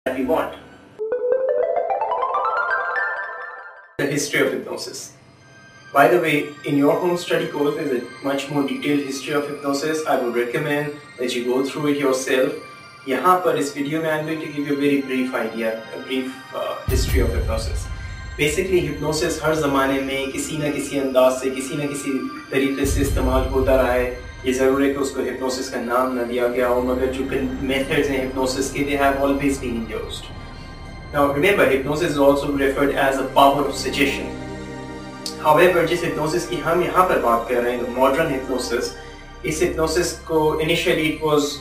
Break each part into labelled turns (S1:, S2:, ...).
S1: that we want. The history of hypnosis. By the way, in your home study course there is a much more detailed history of hypnosis. I would recommend that you go through it yourself. यहाँ पर इस video में I am going to give you a very brief idea, a brief history of hypnosis. Basically hypnosis हर ज़माने में किसी न किसी अंदाज से, किसी न किसी तरीके से इस्तेमाल होता रहा है. ये ज़रूर है कि उसको hypnosis का नाम न दिया गया हो, मगर जो methods हैं hypnosis के, they have always been used. Now remember, hypnosis is also referred as a power of suggestion. However, जिस hypnosis की हम यहाँ पर बात कर रहे हैं, the modern hypnosis, इस hypnosis को initially it was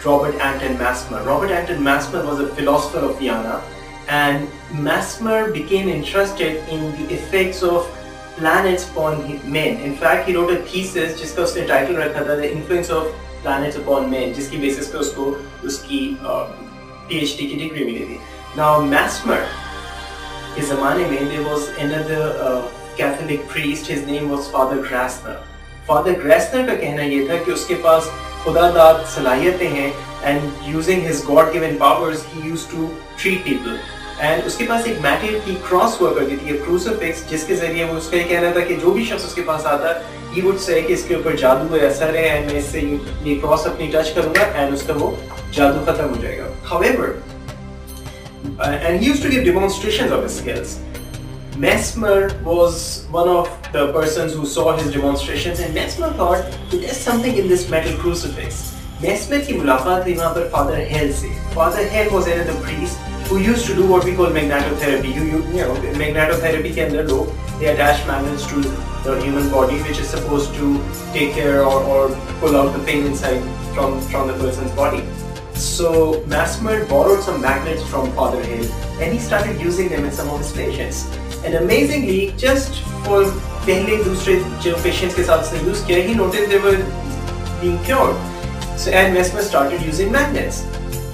S1: Robert Anton Mesmer. Robert Anton Mesmer was a philosopher of Vienna, and Mesmer became interested in the effects of planets upon men. In fact, he wrote a thesis जिसका उसने title रखा था The Influence of Planets Upon Men, जिसकी basis पे उसको उसकी PhD की degree मिली थी. Now Mesmer के ज़माने में there was another Catholic priest. His name was Father Grassner. Father Grassner का कहना ये था कि उसके पास खुदादाद सलाहियतें हैं, and using his God-given powers he used to treat people. And उसके पास एक मेटल की क्रॉस हुआ करती थी, एक क्रूसिफिक्स, जिसके जरिए वो उसका ये कहना था कि जो भी शख्स उसके पास आता he would say कि इसके ऊपर जादू है, असर है, and मैं इससे ये क्रॉस अपनी टच करूँगा and उसका वो जादू खत्म हो जाएगा. However, and he used to give demonstrations of his skills. Mesmer was one of the persons who saw his demonstrations, and Mesmer thought there's something in this metal crucifix. Mesmer की मुलाकात हुई वहाँ पर Father Hell से. Father Hell was another priest who used to do what we call magnetotherapy. You know, magnetotherapy के अंदर लोग they attach magnets to the human body, which is supposed to take care or pull out the pain inside from the person's body. So Mesmer borrowed some magnets from Father Hill, and he started using them in some of his patients. And amazingly, just for पहले दूसरे जो patients के साथ उसने use किया, he noticed they were being cured. So and Mesmer started using magnets.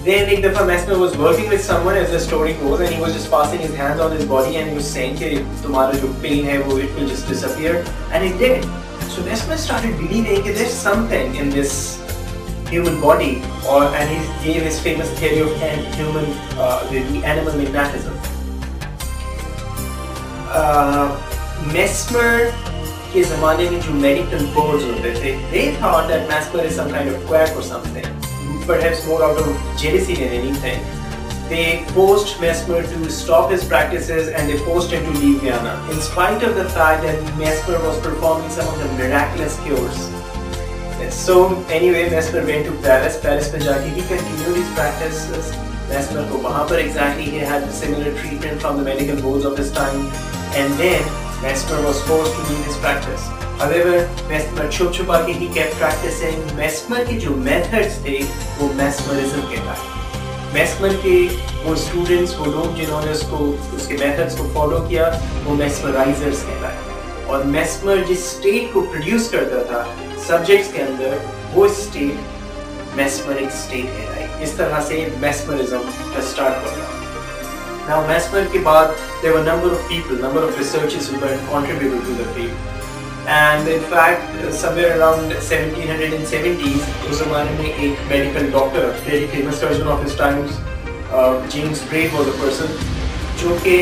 S1: Then एक दफा Mesmer was working with someone, as the story goes, and he was just passing his hands on his body and he was saying कि तुम्हारा जो pain है वो it will just disappear, and it did. So Mesmer started believing that there's something in this human body, and he gave his famous theory of the animal magnetism. Mesmer के ज़माने में जो medical boards होते थे, they thought that Mesmer is some kind of quack or something, perhaps more out of jealousy than anything. They forced Mesmer to stop his practices, and they forced him to leave Vienna, in spite of the fact that Mesmer was performing some of the miraculous cures. So anyway, Mesmer went to Paris. Paris में जाके he continued his practices. Mesmer को वहाँ पर exactly he had similar treatment from the medical boards of his time, and then Mesmer was forced to leave his practice. However, Mesmer छुप-छुपा के he kept practicing. Mesmer के जो methods थे वो mesmerism कहलाए. Mesmer के वो students, वो लोग जिन्होंने उसके methods को follow किया, वो mesmerizers कहलाए. और Mesmer जिस state को produce करता था subjects के अंदर, वो state mesmeric state कहलाई. इस तरह से mesmerism का start हुआ. Now Mesmer के बाद there were number of people, number of researchers who were contributed to the field. And in fact, somewhere around 1770s, उस ज़माने में एक medical doctor, very famous surgeon of his times, James Braid was a person, जो कि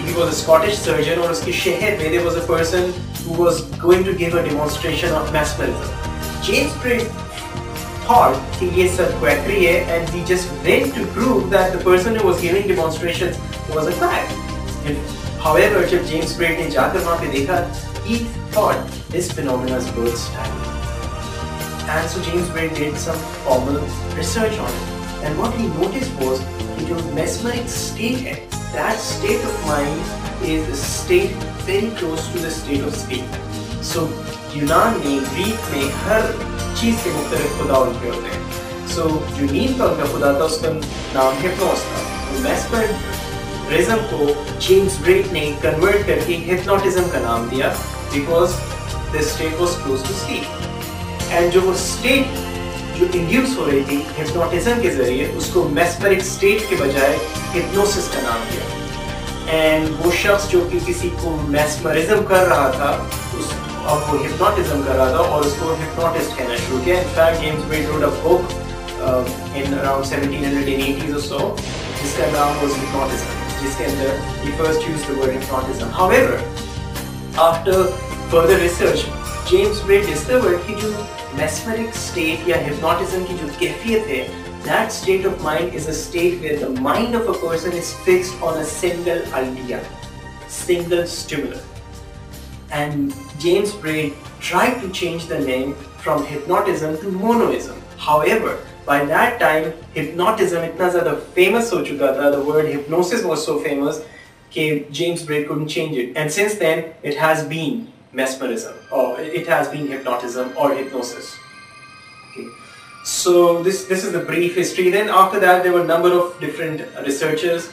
S1: he was a Scottish surgeon, और उसके शहर में there was a person who was going to give a demonstration of mesmerism. James Braid thought कि ये सब quackery है, and he just went to prove that the person who was giving demonstrations was a quack. However, जब James Braid ने जाकर वहाँ पे देखा, he thought this phenomenon is birth style. And so James Braid did some formal research on it. And what he noticed was कि जो mesmeric state है, that state of mind is a state very close to the state of sleep. So यूनान में, Greek में हर चीज़ के मुख्तलिफ खुदा उनके होते हैं. So जो नींद का उनका खुदा था उसका नाम हिप्नोस था. mesmerism को जेम्स ब्रेड ने कन्वर्ट करके हिप्नोटिज्म का नाम दिया, because the state was close to sleep. And जो वो state जो इंड्यूस हो रही थी हिप्नोटिज्म के जरिए, उसको mesmeric state के बजाय hypnosis का नाम दिया. And वो शख्स जो कि किसी को mesmerism कर रहा था, अब वो hypnotism कर रहा था और उसको hypnotist कहना शुरू किया. In fact, James Braid wrote a book in around 1780s or so, जिसका नाम was hypnotism, जिसके अंदर he first used the word hypnotism. However, after further research, James Gray discovered कि जो mesmeric state या hypnotism की जो कैफियत है, that state of mind is a state where the mind of a person is fixed on a single idea, single stimulus. And James Gray tried to change the name from hypnotism to monoism. However, by that time, hypnotism इतना ज़्यादा famous हो चुका था, the word hypnosis was so famous that James Gray couldn't change it. And since then, it has been mesmerism, or it has been hypnotism or hypnosis. Okay. So this is the brief history. Then after that, there were a number of different researchers.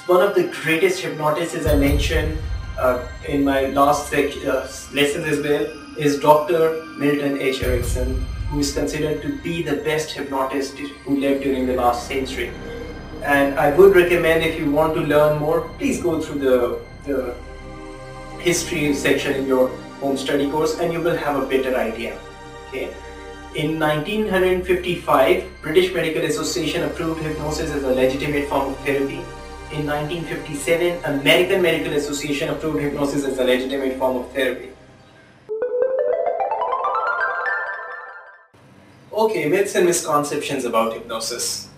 S1: One of the greatest hypnotists, as I mentioned in my last lesson as well, is Dr. Milton H. Erickson, who is considered to be the best hypnotist who lived during the last century. And I would recommend, if you want to learn more, please go through the history section in your home study course and you will have a better idea. Okay. In 1955, British Medical Association approved hypnosis as a legitimate form of therapy. In 1957, American Medical Association approved hypnosis as a legitimate form of therapy. Okay, myths and misconceptions about hypnosis.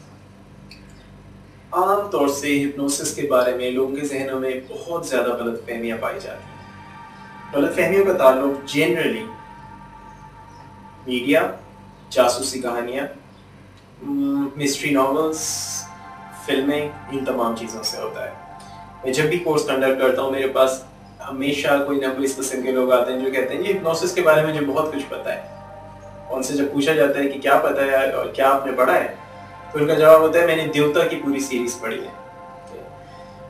S1: आम तौर से hypnosis के बारे में लोगों के जहनों में बहुत ज़्यादा गलतफहमियां पाई जाती हैं। गलतफहमियों का ताल्लुक जनरली मीडिया, जासूसी कहानियाँ, मिस्ट्री नॉवेल्स, फिल्में, इन तमाम चीज़ों से होता है। मैं जब भी कोर्स कंडक्ट करता हूँ, मेरे पास हमेशा कोई ना कोई इस किस्म के लोग आते हैं जो कहते हैं ये हिप्नोसिस के बारे में मुझे बहुत कुछ पता है। उनसे जब पूछा जाता है कि क्या पता है और क्या आपने पढ़ा है, तो उनका जवाब होता है मैंने देवता की पूरी सीरीज पढ़ी है।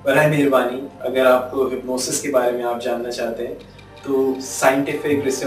S1: बराए मेहरबानी, अगर आपको हिप्नोसिस के बारे में आप जानना चाहते हैं तो साइंटिफिक रिसर्च